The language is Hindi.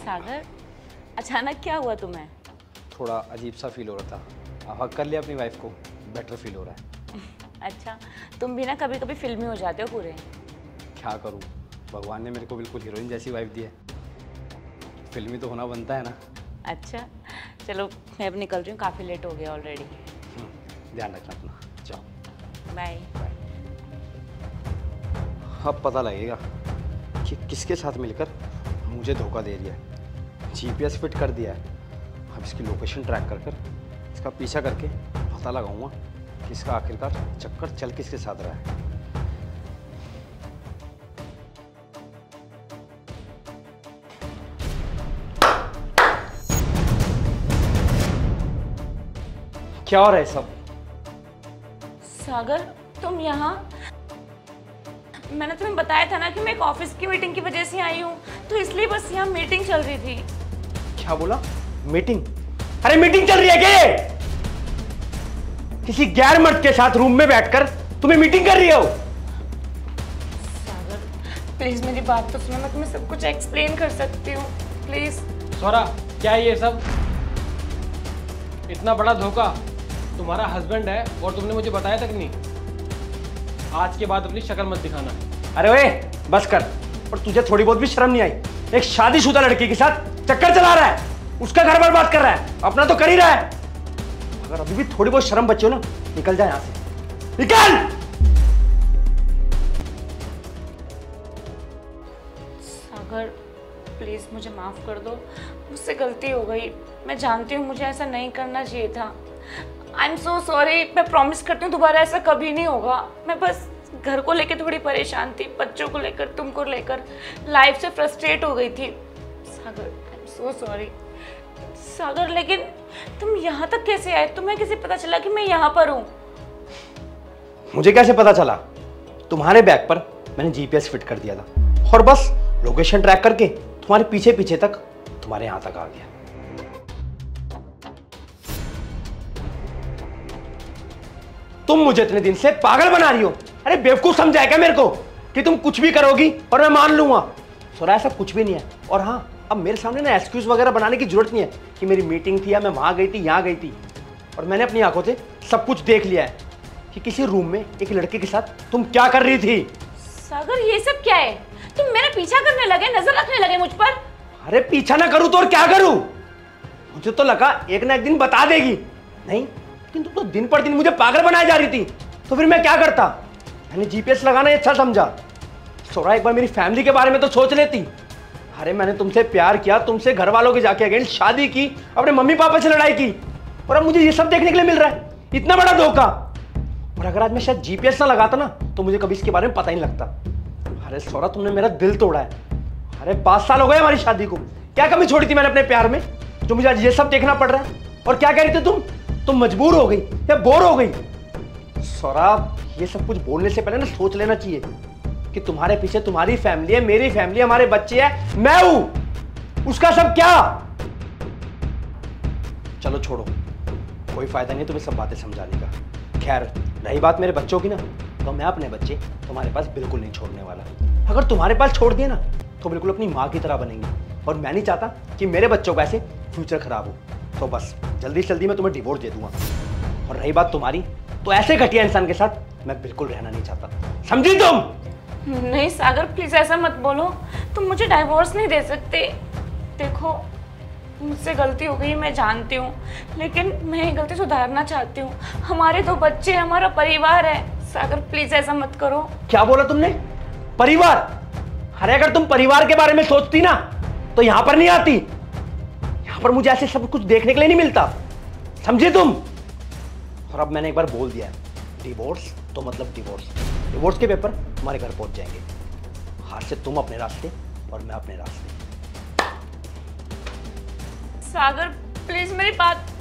सागर, अचानक क्या हुआ तुम्हें? थोड़ा अजीब सा फील हो रहा था। अब हक कर लिया अपनी वाइफ को, बेटर फील हो रहा है। अच्छा, तुम भी ना कभी कभी फिल्मी हो जाते हो पूरे। क्या करूं, भगवान ने मेरे को बिल्कुल हीरोइन जैसी वाइफ दी है। फिल्मी तो होना बनता है ना। अच्छा चलो, मैं अब निकल रही हूँ, काफ़ी लेट हो गया ऑलरेडी। ध्यान रखना अपना, जाओ। बाय। अब पता लगेगा कि किसके साथ मिलकर मुझे धोखा दे रही है। जीपीएस फिट कर दिया है, अब इसकी लोकेशन ट्रैक कर कर इसका पीछा करके पता लगाऊंगा कि इसका आखिरकार चक्कर चल किसके साथ रहा है। क्या हो रहा है सब? सागर, तुम यहाँ? मैंने तुम्हें बताया था ना कि मैं एक ऑफिस की मीटिंग की वजह से आई हूँ, तो इसलिए बस यहाँ मीटिंग चल रही थी। क्या बोला? मीटिंग? अरे मीटिंग चल रही है क्या? किसी गैर मर्द के साथ रूम में बैठकर तुम्हें मीटिंग कर रही हो? सागर प्लीज मेरी बात तो सुनो, मैं तुम्हें सब कुछ एक्सप्लेन कर सकती हूँ, प्लीज। स्वरा, क्या है ये सब? इतना बड़ा धोखा तुम्हारा हस्बैंड है और तुमने मुझे बताया तक नहीं। आज के बाद अपनी शक्ल मत दिखाना। अरे ओए बस कर। और तुझे थोड़ी बहुत भी शर्म नहीं आई? एक शादीशुदा लड़की के साथ चक्कर चला रहा है, उसका घर बर्बाद कर रहा है, अपना तो कर ही रहा है। अगर अभी भी थोड़ी बहुत शर्म बची हो ना, निकल जा यहां से, निकल। सागर प्लीज मुझे माफ कर दो, मुझसे गलती हो गई। मैं जानती हूँ मुझे ऐसा नहीं करना चाहिए था। I am so sorry. मैं प्रॉमिस करती हूँ दोबारा ऐसा कभी नहीं होगा। मैं बस घर को लेकर थोड़ी परेशान थी, बच्चों को लेकर, तुमको लेकर, लाइफ से फ्रस्ट्रेट हो गई थी। सागर आई एम सो सॉरी। सागर लेकिन तुम यहाँ तक कैसे आए? तुम्हें कैसे पता चला कि मैं यहाँ पर हूँ? मुझे कैसे पता चला? तुम्हारे बैग पर मैंने जीपीएस फिट कर दिया था और बस लोकेशन ट्रैक करके तुम्हारे पीछे पीछे तक तुम्हारे यहां तक आ गया। तुम मुझे इतने दिन से पागल बना रही हो। अरे बेवकूफ समझा क्या मेरे को कि तुम कुछ भी करोगी और मैं मान लूंगा? सोरा ऐसा कुछ भी नहीं है। और हाँ, अब मेरे सामने ना एक्सक्यूज वगैरह बनाने की जरूरत नहीं है कि मेरी मीटिंग थी या मैं वहां गई थी, यहाँ गई थी। और मैंने अपनी आंखों से सब कुछ देख लिया है कि किसी रूम में एक लड़के के साथ तुम क्या कर रही थी। सागर ये सब क्या है? तुम मेरा पीछा करने लगे, नजर रखने लगे मुझ पर। अरे पीछा ना करूं तो और क्या करूं? मुझे तो लगा एक ना एक दिन बता देगी, नहीं लेकिन तुम तो दिन पर दिन मुझे पागल बनाए जा रही थी। तो फिर मैं क्या करता? मैंने जीपीएस लगाना ही अच्छा समझा। सोरा एक बार मेरी फैमिली के बारे में तो सोच लेती। अरे मैंने तुमसे प्यार किया, तुमसे घर वालों के जाके अगेंस्ट शादी की, अपने मम्मी पापा से लड़ाई की, और अब मुझे ये सब देखने के लिए मिल रहा है, इतना बड़ा धोखा। और अगर आज मैं शायद जीपीएस ना लगाता ना तो मुझे कभी इसके बारे में पता ही नहीं लगता। अरे सोरा तुमने मेरा दिल तोड़ा है। अरे 5 साल हो गए हमारी शादी को, क्या कमी छोड़ी थी मैंने अपने प्यार में जो मुझे आज ये सब देखना पड़ रहा है? और क्या कह रही थी तुम मजबूर हो गई या बोर हो गई? सोरा ये सब कुछ बोलने से पहले ना सोच लेना चाहिए कि तुम्हारे पीछे तुम्हारी फैमिली है, मेरी फैमिली, हमारे बच्चे हैं, मैं हूं। उसका सब क्या? चलो छोड़ो, कोई फायदा नहीं तुम्हें सब बातें समझाने का। खैर रही बात मेरे बच्चों की ना, तो मैं अपने बच्चे तुम्हारे पास बिल्कुल नहीं छोड़ने वाला। अगर तुम्हारे पास छोड़ दिए ना तो बिल्कुल अपनी माँ की तरह बनेंगे, और मैं नहीं चाहता कि मेरे बच्चों का ऐसे फ्यूचर खराब हो। तो बस जल्दी से जल्दी मैं तुम्हें डिवोर्स दे दूंगा। और रही बात तुम्हारी, तो ऐसे घटिया इंसान के साथ मैं बिल्कुल रहना नहीं चाहता, समझी तुम? नहीं सागर प्लीज ऐसा मत बोलो, तुम मुझे डाइवोर्स नहीं दे सकते। देखो मुझसे गलती हो गई, मैं जानती हूँ, लेकिन मैं ये गलती सुधारना चाहती हूँ। हमारे 2 बच्चे, हमारा परिवार है। सागर प्लीज ऐसा मत करो। क्या बोला तुमने? परिवार? अरे अगर तुम परिवार के बारे में सोचती ना तो यहां पर नहीं आती। यहां पर मुझे ऐसे सब कुछ देखने के लिए नहीं मिलता, समझे तुम? और अब मैंने एक बार बोल दिया है, डिवोर्स तो मतलब डिवोर्स। डिवोर्स के पेपर हमारे घर पहुंच जाएंगे। हाथ से तुम अपने रास्ते और मैं अपने रास्ते। सागर प्लीज मेरी बात